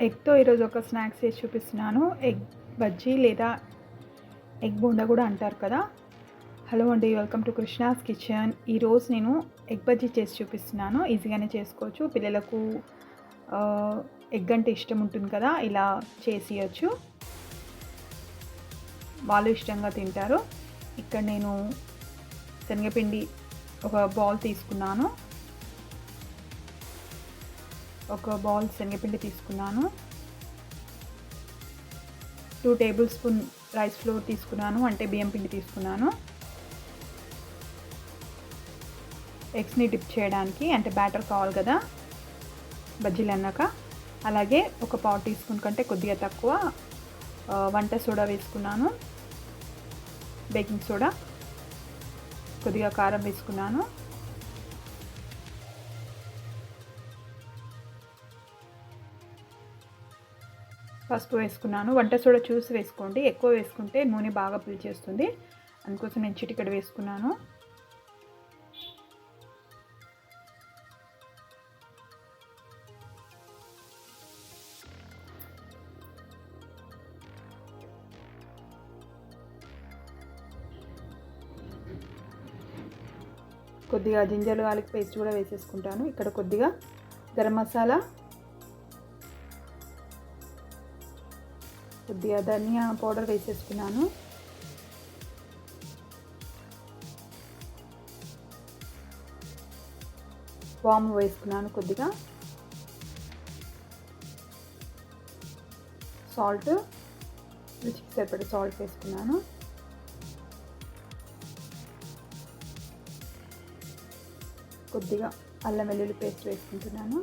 ఎగ్‌తో ఈరోజు ఒక స్నాక్స్ చేసి చూపిస్తున్నాను. ఎగ్ బజ్జీ లేదా ఎగ్ బోండా కూడా అంటారు కదా! హలో అండి. Welcome to Krishna's kitchen. ఈరోజు నేను ఎగ్ బజ్జీ చేసి చూపిస్తున్నాను. ఈజీగానే చేసుకోవచ్చు. పిల్లలకు ఎగ్ అంటే ఇష్టం ఉంటుంది కదా! ఇలా చేసియొచ్చు. వాళ్ళు ఇష్టంగా తింటారు. ఇక్కడ నేను శనగపిండి ఒక బౌల్ తీసుకున్నాను. ఒక బౌల్ శనగపిండి తీసుకున్నాను. 2 టేబుల్ స్పూన్ రైస్ ఫ్లోర్ తీసుకున్నాను, అంటే బియ్యం పిండి తీసుకున్నాను. ఎగ్స్ని డిప్ చేయడానికి అంటే బ్యాటర్ కావాలి కదా బజ్జీలు అన్నాక. అలాగే ఒక పావు టీ స్పూన్ కంటే కొద్దిగా తక్కువ వంట సోడా వేసుకున్నాను, బేకింగ్ సోడా, కొద్దిగా కారం వేసుకున్నాను. పసుపు వేసుకున్నాను. వంట సోడా చూసి వేసుకోండి, ఎక్కువ వేసుకుంటే నూనె బాగా పీల్చేస్తుంది. అందుకోసం నేను చిటికెడు వేసుకున్నాను. కొద్దిగా జింజర్ గార్లిక్ పేస్ట్ కూడా వేసేసుకుంటాను. ఇక్కడ కొద్దిగా గరం మసాలా, కొద్దిగా ధనియా పౌడర్ వేసేసుకున్నాను. వాము వేసుకున్నాను. కొద్దిగా సాల్ట్, రుచికి సరిపడే సాల్ట్ వేసుకున్నాను. కొద్దిగా అల్లం వెల్లుల్లి పేస్ట్ వేసుకుంటున్నాను.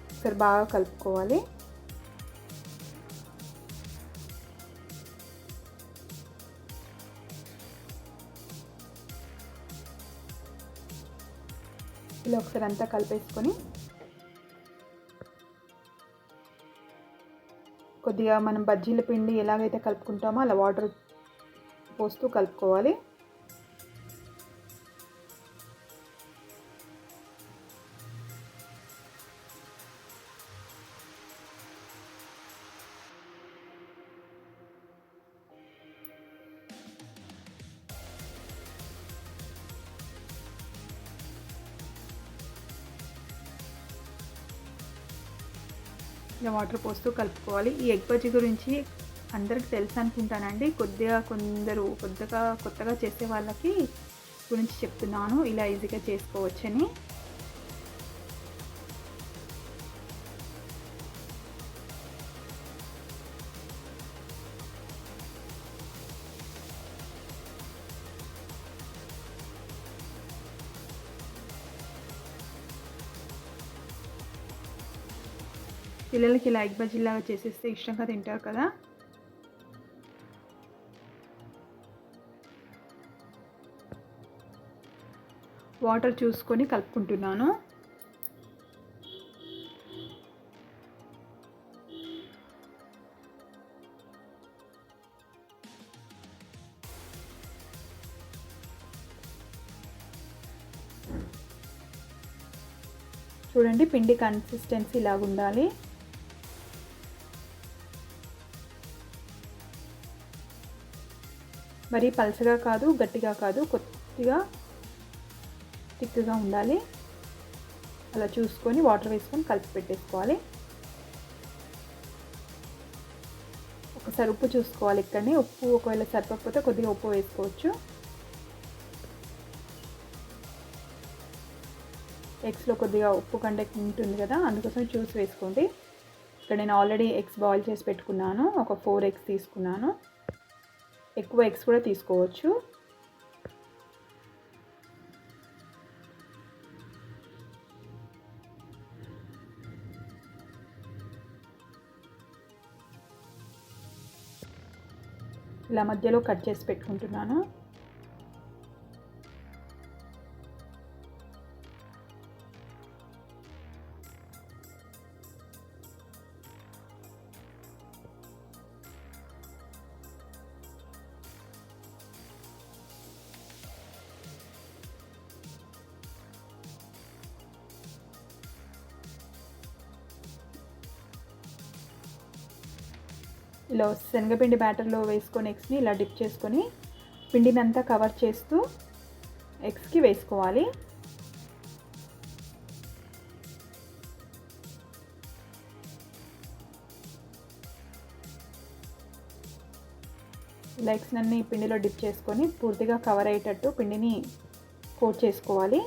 ఒకసారి బాగా కలుపుకోవాలి. ఇలా ఒకసారి అంతా కలిపేసుకొని కొద్దిగా మనం బజ్జీల పిండి ఎలాగైతే కలుపుకుంటామో అలా వాటర్ పోస్తూ కలుపుకోవాలి. ఇలా వాటర్ పోస్తూ కలుపుకోవాలి. ఈ ఎగ్ బజ్జీ గురించి అందరికి తెలుసు అనుకుంటానండి. కొత్తగా చేసే వాళ్ళకి గురించి చెప్తున్నాను, ఇలా ఈజీగా చేసుకోవచ్చని. పిల్లలకి ఇలా ఎగ్ బజ్జీలాగా చేసేస్తే ఇష్టంగా తింటారు కదా. వాటర్ చూసుకొని కలుపుకుంటున్నాను. చూడండి, పిండి కన్సిస్టెన్సీ ఇలాగ ఉండాలి. మరీ పలచగా కాదు, గట్టిగా కాదు, కొద్దిగా థిక్గా ఉండాలి. అలా చూసుకొని వాటర్ వేసుకొని కలిపి పెట్టేసుకోవాలి. ఒకసారి ఉప్పు చూసుకోవాలి. ఇక్కడనే ఉప్పు ఒకవేళ సరిపోకపోతే కొద్దిగా ఉప్పు వేసుకోవచ్చు. ఎగ్స్లో కొద్దిగా ఉప్పు కంటెంట్ ఉంటుంది కదా, అందుకోసం చూసి వేసుకోండి. ఇక్కడ నేను ఆల్రెడీ ఎగ్స్ బాయిల్ చేసి పెట్టుకున్నాను. ఒక 4 ఎగ్స్ తీసుకున్నాను. ఎక్కువ ఎగ్స్ కూడా తీసుకోవచ్చు. ఇలా మధ్యలో కట్ చేసి పెట్టుకుంటున్నాను. ఇలా శనగపిండి బ్యాటర్లో వేసుకొని ఎగ్స్ని ఇలా డిప్ చేసుకొని పిండినంతా కవర్ చేస్తూ ఎగ్స్కి వేసుకోవాలి. లెగ్స్ అన్ని పిండిలో డిప్ చేసుకొని పూర్తిగా కవర్ అయ్యేటట్టు పిండిని కోట్ చేసుకోవాలి.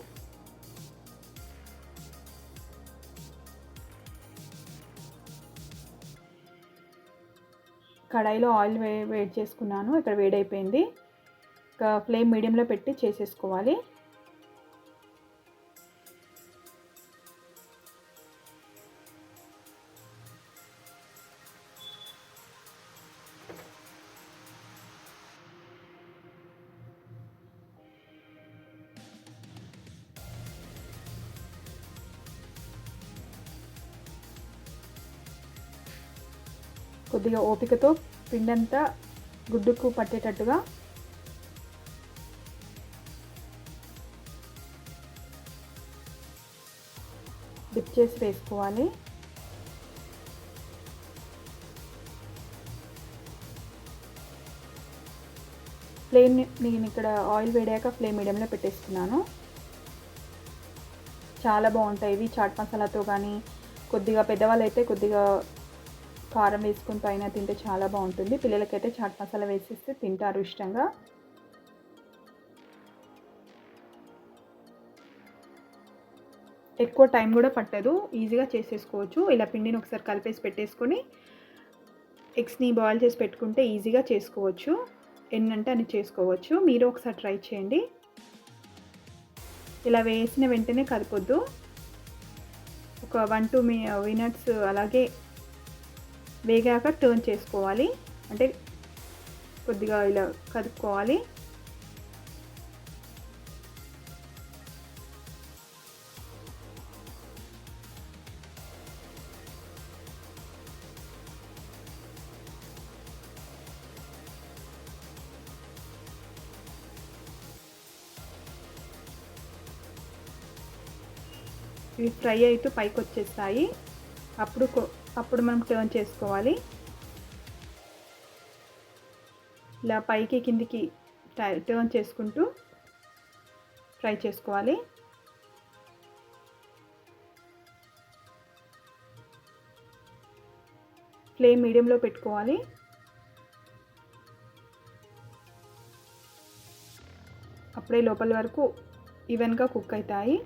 కడాయిలో ఆయిల్ వేడి చేసుకున్నాను. ఇక్కడ వేడైపోయింది. ఇంకా ఫ్లేమ్ మీడియంలో పెట్టి చేసేసుకోవాలి. కొద్దిగా ఓపికతో పిండంతా గుడ్డుకు పట్టేటట్టుగా డిప్ చేసి వేసుకోవాలి. నేను ఇక్కడ ఆయిల్ వేడాక ఫ్లేమ్ మీడియంలో పెట్టేస్తున్నాను. చాలా బాగుంటాయి ఇవి చాట్ మసాలాతో. కానీ కొద్దిగా పెద్దవాళ్ళు అయితే కొద్దిగా కారం వేసుకుని పైన తింటే చాలా బాగుంటుంది. పిల్లలకైతే చాట్ మసాలా వేసిస్తే తింటారు ఇష్టంగా. ఎక్కువ టైం కూడా పట్టదు, ఈజీగా చేసేసుకోవచ్చు. ఇలా పిండిని ఒకసారి కలిపేసి పెట్టేసుకొని ఎగ్స్ని బాయిల్ చేసి పెట్టుకుంటే ఈజీగా చేసుకోవచ్చు. ఎన్నంటే అని చేసుకోవచ్చు. మీరు ఒకసారి ట్రై చేయండి. ఇలా వేసిన వెంటనే కలపొద్దు. ఒక 1-2 మినిట్స్ అలాగే వేగాక టర్న్ చేసుకోవాలి. అంటే కొద్దిగా ఇలా కలుపుకోవాలి. ఇవి ఫ్రై అవుతూ పైకి వచ్చేస్తాయి. అప్పుడు మనం టర్న్ చేసుకోవాలి. ఇలా పైకి కిందికి టర్న్ చేసుకుంటూ ఫ్రై చేసుకోవాలి. ఫ్లేమ్ మీడియంలో పెట్టుకోవాలి. అప్పుడే లోపల వరకు ఈవెన్గా కుక్ అవుతాయి.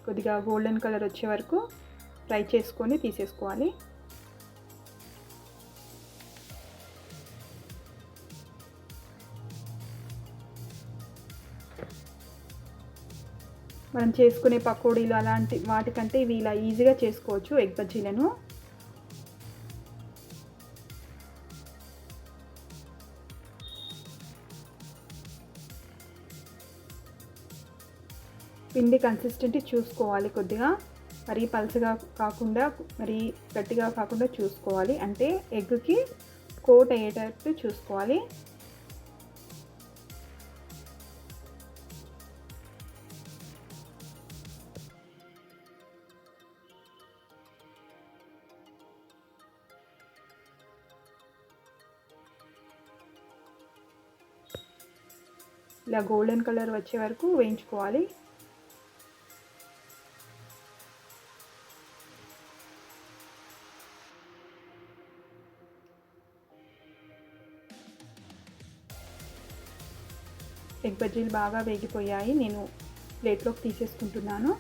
కొద్దిగా గోల్డెన్ కలర్ వచ్చే వరకు ఫ్రై చేసుకొని తీసేసుకోవాలి. మనం చేసుకునే పకోడీలు అలాంటి వాటికంటే ఇవి ఇలా ఈజీగా చేసుకోవచ్చు ఎగ్ బజ్జీలను. పిండి కన్సిస్టెంట్ చూసుకోవాలి. కొద్దిగా మరీ పలుచగా కాకుండా మరీ గట్టిగా కాకుండా చూసుకోవాలి. అంటే ఎగ్కి కోట్ అయ్యేటట్టు చూసుకోవాలి. ఇలా గోల్డెన్ కలర్ వచ్చే వరకు వేయించుకోవాలి. ఎగ్ బజ్జీలు బాగా వేగిపోయాయి. నేను ప్లేట్లోకి తీసేసుకుంటున్నాను.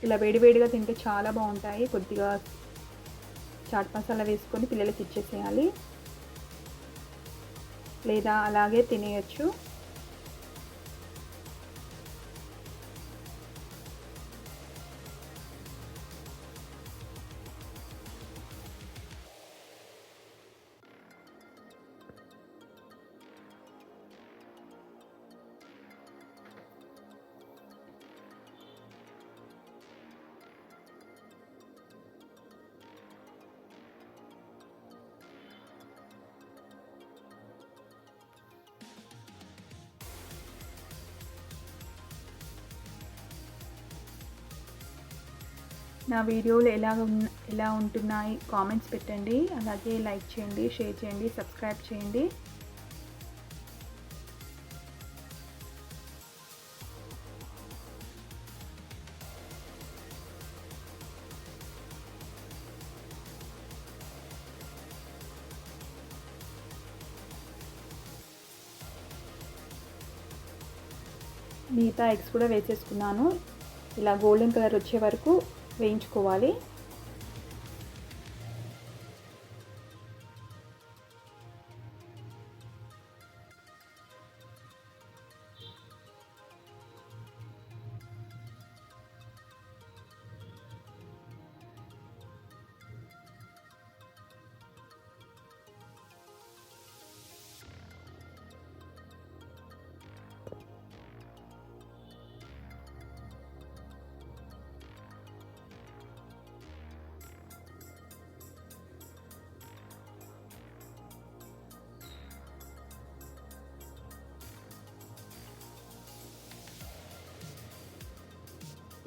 ఇలా వేడివేడిగా తింటే చాలా బాగుంటాయి. కొద్దిగా చాట్ మసాలా వేసుకొని పిల్లలకి ఇచ్చేసేయాలి, లేదా అలాగే తినేయచ్చు. నా వీడియోలు ఎలా ఉంటున్నాయి కామెంట్స్ పెట్టండి. అలాగే లైక్ చేయండి, షేర్ చేయండి, సబ్స్క్రైబ్ చేయండి. మిగతా ఎగ్స్ కూడా వేసేసుకున్నాను. ఇలా గోల్డెన్ కలర్ వచ్చే వరకు వేయించుకోవాలి.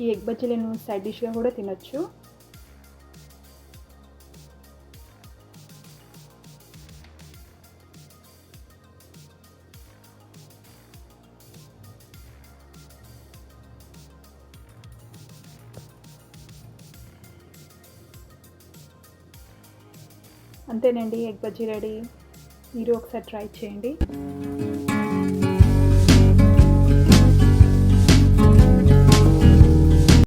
ఈ ఎగ్ బజ్జీలను సైడ్ డిష్గా కూడా తినొచ్చు. అంతేనండి, ఎగ్ బజ్జీ రెడీ. మీరు ఒకసారి ట్రై చేయండి.